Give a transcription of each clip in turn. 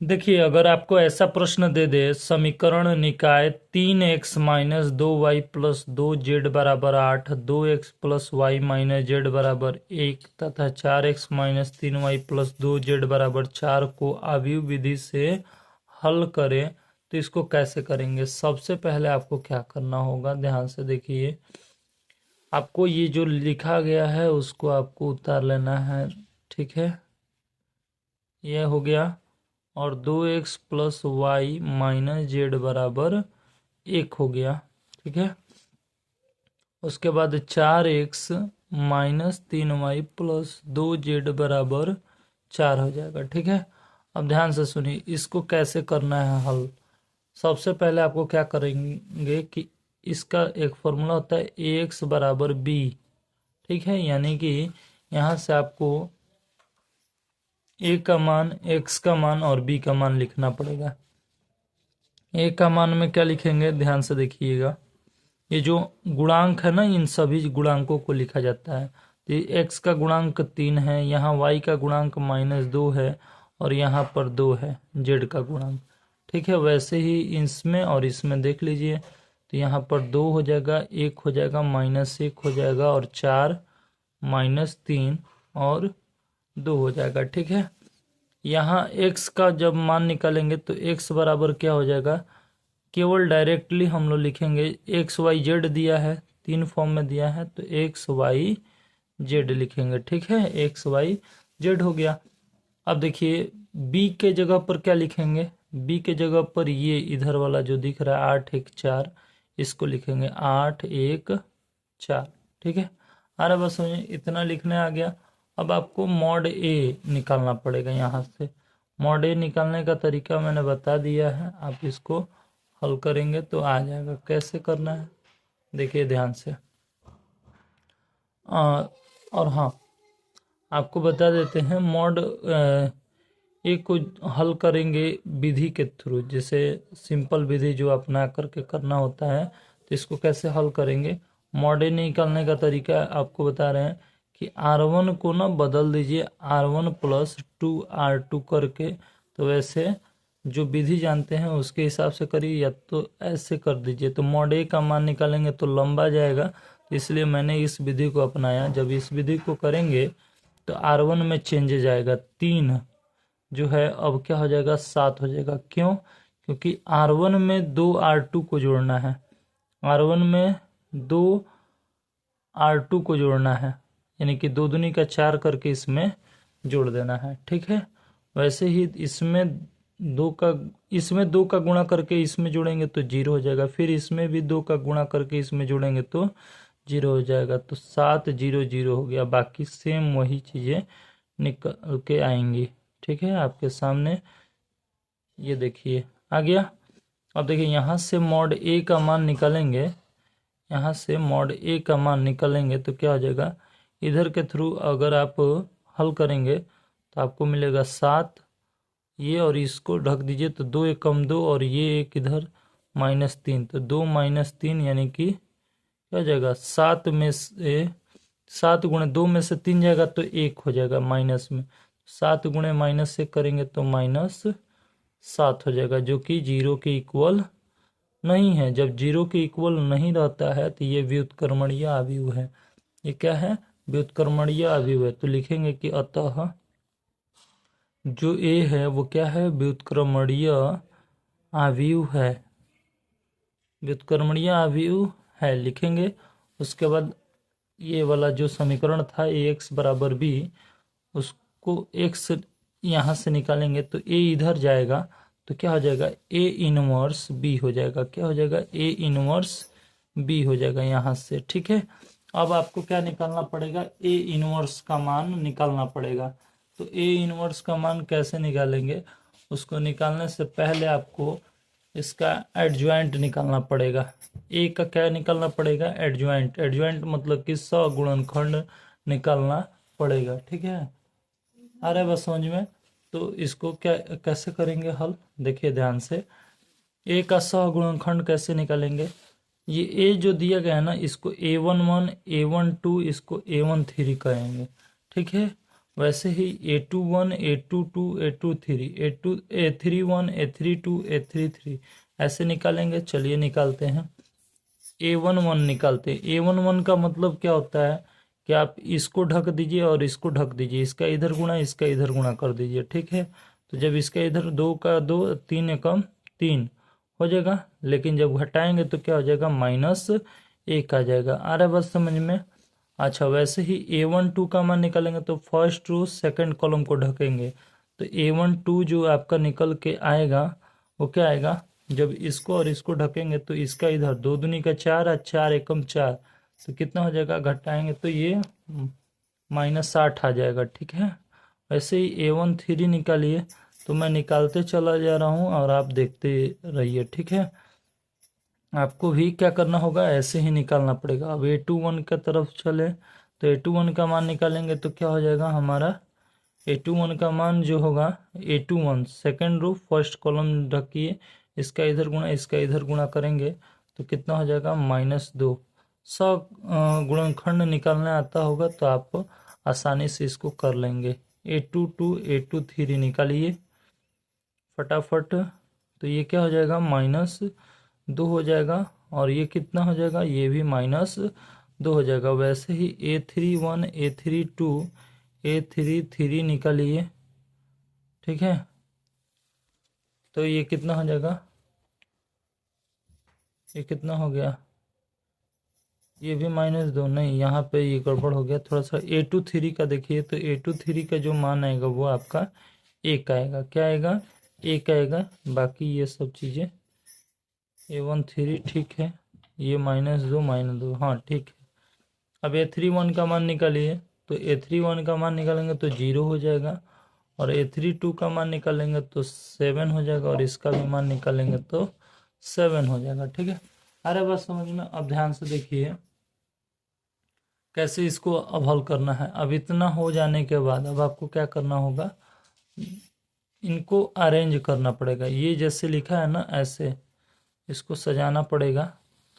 देखिए, अगर आपको ऐसा प्रश्न दे दे, समीकरण निकाय 3x minus 2y plus 2z बराबर 8, 2x plus Y minus Z बराबर 1 तथा 4x minus 3y plus 2z बराबर 4 को आव्यूह विधि से हल करें, तो इसको कैसे करेंगे। सबसे पहले आपको क्या करना होगा, ध्यान से देखिए। आपको ये जो लिखा गया है उसको आपको उतार लेना है, ठीक है। यह हो गया। और 2x plus Y minus Z बराबर 1 हो गया, ठीक है। उसके बाद 4x minus 3y plus 2z बराबर 4 हो जाएगा, ठीक है। अब ध्यान से सुनिए, इसको कैसे करना है हल। सबसे पहले आपको क्या करेंगे कि इसका एक फॉर्मूला होता है ax बराबर b, ठीक है। यानी कि यहाँ से आपको a का मान, x का मान और b का मान लिखना पड़ेगा। a का मान में क्या लिखेंगे, ध्यान से देखिएगा। ये जो गुणांक है ना, इन सभी गुणांकों को लिखा जाता है। तो x का गुणांक 3 है, यहाँ y का गुणांक -2 है और यहाँ पर 2 है z का गुणांक, ठीक है। वैसे ही इसमें और इसमें देख लीजिए, तो यहाँ पर 2 हो जाएगा, 1 हो जाएगा, -1 हो जाएगा और 4 -3 और 2 हो जाएगा, ठीक है। यहाँ x का जब मान निकालेंगे तो x बराबर क्या हो जाएगा, केवल डायरेक्टली हम लोग लिखेंगे एक्स वाई जेड दिया है, 3 फॉर्म में दिया है, तो एक्स वाई जेड लिखेंगे, ठीक है। एक्स वाई जेड हो गया। अब देखिए b के जगह पर क्या लिखेंगे, b के जगह पर ये इधर वाला जो दिख रहा है 8 1 4, इसको लिखेंगे 8 1 4, ठीक है। अरे बस समझिए, इतना लिखने आ गया। अब आपको मॉड ए निकालना पड़ेगा। यहाँ से मॉड ए निकालने का तरीका मैंने बता दिया है, आप इसको हल करेंगे तो आ जाएगा। कैसे करना है देखिए ध्यान से। और हाँ, आपको बता देते हैं, मॉड ए को हल करेंगे विधि के थ्रू, जैसे सिंपल विधि जो अपना करके करना होता है। तो इसको कैसे हल करेंगे, मॉड ए निकालने का तरीका आपको बता रहे हैं कि R1 को ना बदल दीजिए R1 प्लस 2R2 करके। तो वैसे जो विधि जानते हैं उसके हिसाब से करिए, या तो ऐसे कर दीजिए। तो मॉड ए का मान निकालेंगे तो लंबा जाएगा, तो इसलिए मैंने इस विधि को अपनाया। जब इस विधि को करेंगे तो R1 में चेंज जाएगा, 3 जो है अब क्या हो जाएगा, 7 हो जाएगा। क्यों, क्योंकि R1 में 2 R2 को जोड़ना है, R1 में 2 R2 को जोड़ना है, यानी कि 2 दूनी का 4 करके इसमें जोड़ देना है, ठीक है। वैसे ही इसमें 2 का गुणा करके इसमें जोड़ेंगे तो 0 हो जाएगा, फिर इसमें भी 2 का गुणा करके इसमें जोड़ेंगे तो 0 हो जाएगा। तो 7 0 0 हो गया। बाकी सेम वही चीज़ें निकल के आएंगी, ठीक है। आपके सामने ये देखिए आ गया। अब देखिए यहाँ से मॉड ए का मान निकालेंगे, यहाँ से मॉड ए का मान निकालेंगे तो क्या हो जाएगा, इधर के थ्रू अगर आप हल करेंगे तो आपको मिलेगा 7, ये और इसको ढक दीजिए तो 2 1 कम 2 और ये एक इधर -3, तो 2 -3 यानी कि क्या हो जाएगा, 7 में से 7 गुणे 2 में से 3 जाएगा तो 1 हो जाएगा माइनस में। 7 गुणे -1 करेंगे तो -7 हो जाएगा, जो कि 0 के इक्वल नहीं है। जब 0 के इक्वल नहीं रहता है तो ये व्युत्क्रमणीय आव्यूह है। ये क्या है, व्युत्क्रमणीय आव्यूह है। तो लिखेंगे कि अतः जो ए है वो क्या है, व्युत्क्रमणीय आव्यूह है, व्युत्क्रमणीय आव्यूह है लिखेंगे। उसके बाद ये वाला जो समीकरण था ax बराबर b, उसको x यहाँ से निकालेंगे तो a इधर जाएगा तो क्या हो जाएगा, a इनवर्स b हो जाएगा। क्या हो जाएगा, a इनवर्स b हो जाएगा यहाँ से, ठीक है। अब आपको क्या निकालना पड़ेगा, a इनवर्स का मान निकालना पड़ेगा। तो a इनवर्स का मान कैसे निकालेंगे, उसको निकालने से पहले आपको इसका एडज्वाइंट निकालना पड़ेगा। ए का क्या निकालना पड़ेगा, एडज्वाइंट। एडज्वाइंट मतलब कि सगुणनखंड निकालना पड़ेगा, ठीक है। आ रहा है बस समझ में। तो इसको क्या कैसे करेंगे हल, देखिए ध्यान से। ए का सहगुणनखंड कैसे निकालेंगे, ये ए जो दिया गया है ना, इसको A11 A12 इसको A13 कहेंगे, ठीक है। वैसे ही A21 A22 A23 A31 A32 A33 ऐसे निकालेंगे। चलिए निकालते हैं। A11 निकालते हैं। A11 का मतलब क्या होता है कि आप इसको ढक दीजिए और इसको ढक दीजिए, इसका इधर गुणा इसका इधर गुणा कर दीजिए, ठीक है। तो जब इसका इधर 2 का 2 3 एकम 3 हो जाएगा, लेकिन जब घटाएंगे तो क्या हो जाएगा, -1 आ जाएगा। आ रहा है बस समझ में। अच्छा, वैसे ही A12 का मान निकालेंगे तो फर्स्ट रो सेकंड कॉलम को ढकेंगे। तो A12 जो आपका निकल के आएगा वो क्या आएगा, जब इसको और इसको ढकेंगे तो इसका इधर 2 दूनी का 4 और 4 एकम 4, तो कितना हो जाएगा, घटाएंगे तो ये -60 आ जाएगा, ठीक है। वैसे ही A13 निकालिए। तो मैं निकालते चला जा रहा हूँ और आप देखते रहिए, ठीक है। आपको भी क्या करना होगा, ऐसे ही निकालना पड़ेगा। अब A21 की तरफ चले तो A21 का मान निकालेंगे तो क्या हो जाएगा हमारा, A21 का मान जो होगा, A21 second row first column ढकिए, इसका इधर गुणा इसका इधर गुणा करेंगे तो कितना हो जाएगा, -2। सब गुणनखंड निकालने आता होगा तो आप आसानी से इसको कर लेंगे। A22 A23 निकालिए फटाफट। तो ये क्या हो जाएगा, -2 हो जाएगा, और ये कितना हो जाएगा, ये भी -2 हो जाएगा। वैसे ही A31 A32 A33 निकालिए, ठीक है। तो ये कितना हो जाएगा, ये कितना हो गया, ये भी -2, नहीं यहाँ पे ये गड़बड़ हो गया थोड़ा सा। A23 का देखिए तो A23 का जो मान आएगा वो आपका 1 आएगा। क्या आएगा, 1 आएगा। बाकी ये सब चीज़ें A13 ठीक है, ये -2 हाँ ठीक है। अब A31 का मान निकालिए। तो A31 का मान निकालेंगे तो 0 हो जाएगा, और A32 का मान निकालेंगे तो 7 हो जाएगा, और इसका भी मान निकालेंगे तो 7 हो जाएगा, ठीक है। अरे बस समझ में। अब ध्यान से देखिए कैसे इसको अब हल करना है। अब इतना हो जाने के बाद अब आपको क्या करना होगा, इनको अरेंज करना पड़ेगा। ये जैसे लिखा है ना, ऐसे इसको सजाना पड़ेगा।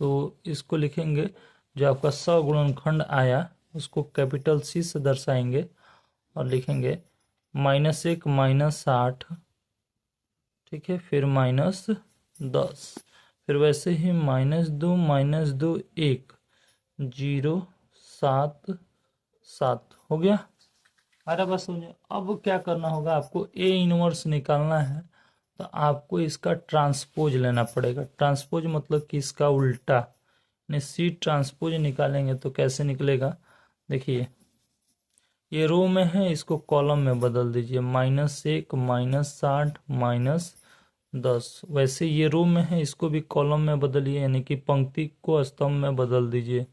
तो इसको लिखेंगे, जो आपका सगुणनखंड आया उसको कैपिटल C से दर्शाएंगे और लिखेंगे -1 -8, ठीक है, फिर -10, फिर वैसे ही -2 -2 1 0 7 7 हो गया। अरे बस समझे। अब क्या करना होगा, आपको A इनवर्स निकालना है तो आपको इसका ट्रांसपोज लेना पड़ेगा। ट्रांसपोज मतलब कि इसका उल्टा, यानी C ट्रांसपोज निकालेंगे तो कैसे निकलेगा, देखिए ये रो में है, इसको कॉलम में बदल दीजिए, -1 -8 -10। वैसे ये रो में है, इसको भी कॉलम में बदलिए, यानी कि पंक्ति को स्तंभ में बदल दीजिए,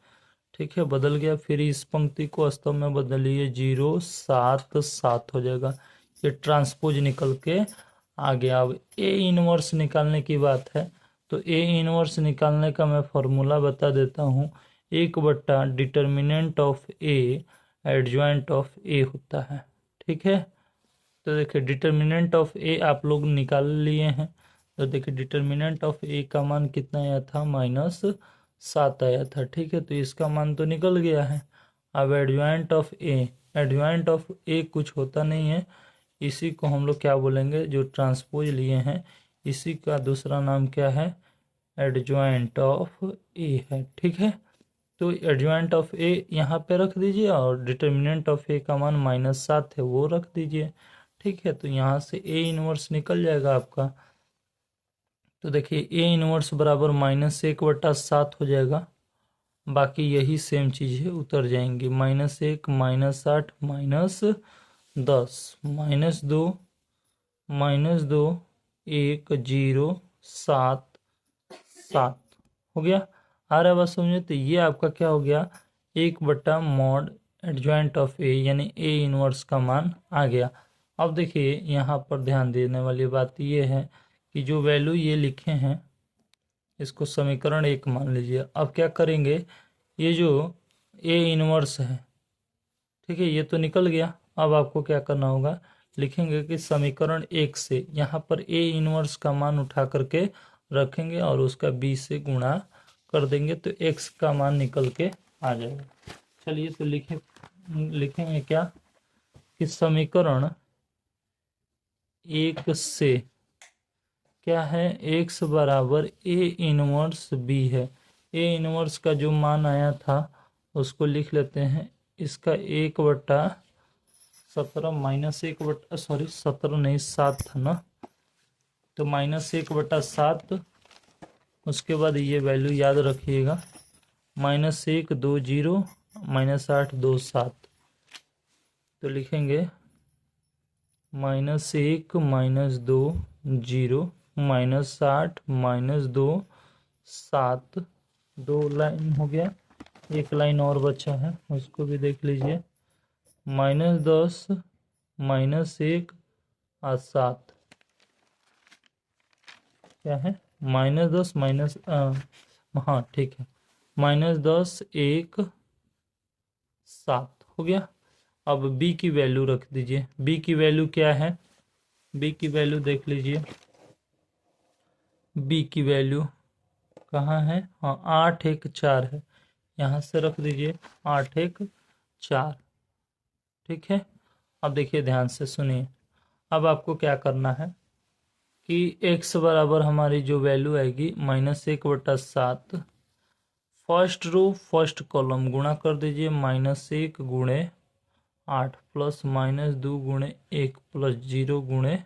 ठीक है। बदल गया। फिर इस पंक्ति को स्तंभ में बदलिए, 0 7 7 हो जाएगा। ये ट्रांसपोज निकल के आ गया। अब A इनवर्स निकालने की बात है तो A इनवर्स निकालने का मैं फॉर्मूला बता देता हूँ। 1/, determinant of A adjoint of A होता है, ठीक है। तो देखिए डिटर्मिनेंट ऑफ A आप लोग निकाल लिए हैं। तो देखिए डिटर्मिनेंट ऑफ A का मान कितना आया था, -7 आया था, ठीक है। तो इसका मान तो निकल गया है। अब adjoint of A, adjoint of A कुछ होता नहीं है, इसी को हम लोग क्या बोलेंगे, जो ट्रांसपोज लिए हैं इसी का दूसरा नाम क्या है, एडजॉइंट ऑफ A है, ठीक है। तो एडजॉइंट ऑफ A यहाँ पे रख दीजिए, और डिटर्मिनेंट ऑफ A का मान -7 है वो रख दीजिए, ठीक है। तो यहाँ से A इनवर्स निकल जाएगा आपका। तो देखिए A इनवर्स बराबर -1/7 हो जाएगा। बाकी यही सेम चीज़ है, उतर जाएंगी। -1 -8 -10 -2 -2 1 0 7 7 हो गया। आ रहा है बस समझे। तो ये आपका क्या हो गया, 1/mod एडजॉइंट ऑफ A, यानी A इनवर्स का मान आ गया। अब देखिए यहाँ पर ध्यान देने वाली बात ये है कि जो वैल्यू ये लिखे हैं इसको समीकरण 1 मान लीजिए। अब क्या करेंगे, ये जो A इनवर्स है, ठीक है, ये तो निकल गया। अब आपको क्या करना होगा, लिखेंगे कि समीकरण 1 से यहाँ पर A इनवर्स का मान उठा करके रखेंगे और उसका B से गुणा कर देंगे तो X का मान निकल के आ जाएगा। चलिए तो लिखेंगे क्या, कि समीकरण एक से क्या है, x बराबर a इनवर्स b है। a इनवर्स का जो मान आया था उसको लिख लेते हैं, इसका 1/17 माइनस 17 नहीं 7 था ना, तो -1/7। उसके बाद ये वैल्यू याद रखिएगा, -1 2 0 -8 2 7। तो लिखेंगे -1 -2 0 -8 -2 7। 2 लाइन हो गया, एक लाइन और बचा है, उसको भी देख लीजिए। -10 -1 और 7 क्या है, -10 माइनस हाँ ठीक है, -10 1 7 हो गया। अब b की वैल्यू रख दीजिए। b की वैल्यू क्या है, b की वैल्यू देख लीजिए। b की वैल्यू कहाँ है, हाँ 8 1 4 है, यहाँ से रख दीजिए 8 1 4। ठीक है, अब देखिए ध्यान से सुनिए। अब आपको क्या करना है कि x बराबर हमारी जो वैल्यू आएगी -1/7, फर्स्ट रो फर्स्ट कॉलम गुणा कर दीजिए, -1 गुणे 8 प्लस -2 गुणे 1 प्लस 0 गुणे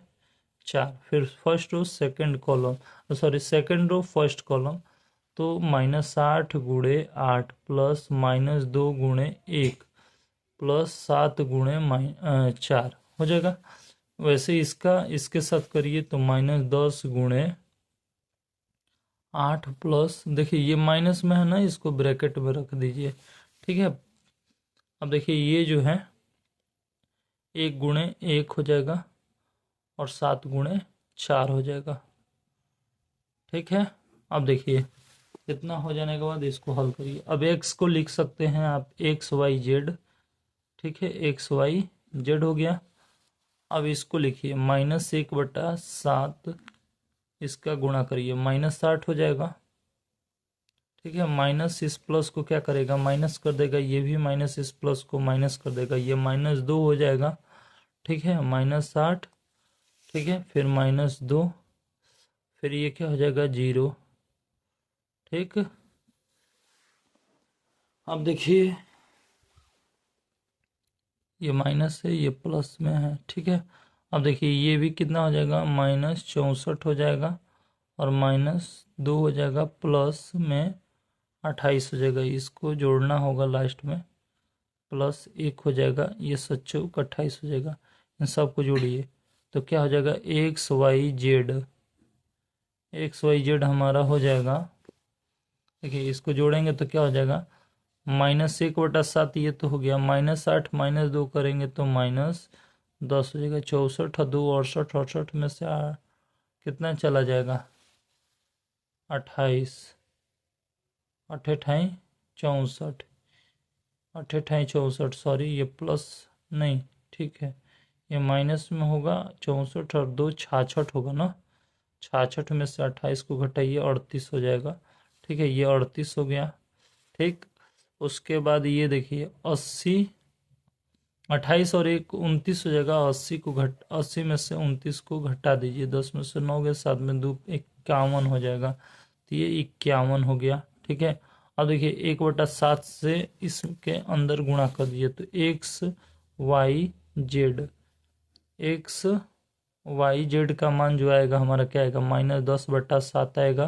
4। फिर first row second column, sorry second row first column, तो -8 गुणे 8 प्लस -2 गुणे 1 प्लस 7 गुणे 4 हो जाएगा। वैसे इसका इसके साथ करिए तो -10 गुणे 8 प्लस, देखिए ये माइनस में है ना, इसको ब्रैकेट में रख दीजिए। ठीक है, अब देखिए ये जो है 1 गुणे 1 हो जाएगा और 7 गुणे 4 हो जाएगा। ठीक है, अब देखिए इतना हो जाने के बाद इसको हल करिए। अब x को लिख सकते हैं आप XYZ। ठीक है, XYZ हो गया। अब इसको लिखिए -1/7, इसका गुणा करिए, -8 हो जाएगा। ठीक है, माइनस इस प्लस को क्या करेगा, माइनस कर देगा, ये भी माइनस इस प्लस को माइनस कर देगा, ये -2 हो जाएगा। ठीक है, -8। ठीक है, फिर -2, फिर ये क्या हो जाएगा 0। ठीक, अब देखिए ये माइनस है, ये प्लस में है। ठीक है, अब देखिए ये भी कितना हो जाएगा, -64 हो जाएगा और -2 हो जाएगा, प्लस में 28 हो जाएगा। इसको जोड़ना होगा लास्ट में, +1 हो जाएगा, ये 7 28 हो जाएगा। इन सबको जोड़िए तो क्या हो जाएगा, XYZ हमारा हो जाएगा। देखिए इसको जोड़ेंगे तो क्या हो जाएगा, -1/7, ये तो हो गया, -8 -2 करेंगे तो -10 हो जाएगा। 64 2 68, 68 में से कितना चला जाएगा, 28, 8 8 64, 8 8 64, सॉरी ये प्लस नहीं, ठीक है ये माइनस में होगा। 64 और 2 66 होगा ना, 66 में से 28 को घटाइए, 38 हो जाएगा। ठीक है, ये 38 हो गया। ठीक, उसके बाद ये देखिए 80, 28 और 1 29 हो जाएगा। 80 में से 29 को घटा दीजिए, 10 में से 9 गए, 7 में 2 51 हो जाएगा, तो ये 51 हो गया। ठीक है, अब देखिए 1/7 से इसके अंदर गुणा कर दिए तो XYZ का मान जो आएगा हमारा क्या आएगा, -10/7 आएगा।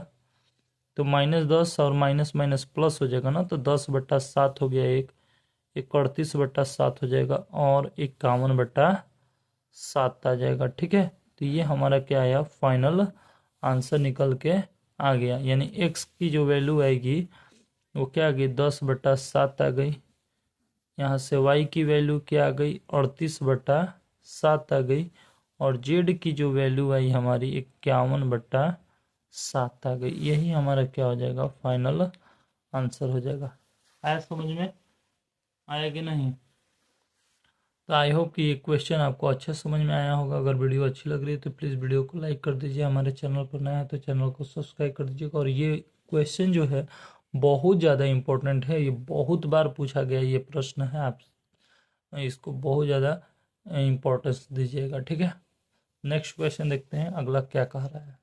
तो -10 और माइनस माइनस प्लस हो जाएगा ना, तो 10/7 हो गया, 38/7 हो जाएगा और 51/7 आ जाएगा। ठीक है, तो ये हमारा क्या आया, फाइनल आंसर निकल के आ गया। यानी x की जो वैल्यू आएगी वो क्या आ गई, 10/7 आ गई। यहाँ से y की वैल्यू क्या आ गई, 38/7 आ गई। और z की जो वैल्यू आई हमारी 51/7 आ गई। यही हमारा क्या हो जाएगा, फाइनल आंसर हो जाएगा। आया समझ में, आया कि नहीं? तो आई होप कि ये क्वेश्चन आपको अच्छे समझ में आया होगा। अगर वीडियो अच्छी लग रही है तो प्लीज़ वीडियो को लाइक कर दीजिए, हमारे चैनल पर नया है तो चैनल को सब्सक्राइब कर दीजिएगा। और ये क्वेश्चन जो है बहुत ज़्यादा इम्पोर्टेंट है, ये बहुत बार पूछा गया ये प्रश्न है, आप इसको बहुत ज़्यादा इम्पोर्टेंस दीजिएगा, ठीक है। नेक्स्ट क्वेश्चन देखते हैं अगला क्या कह रहा है।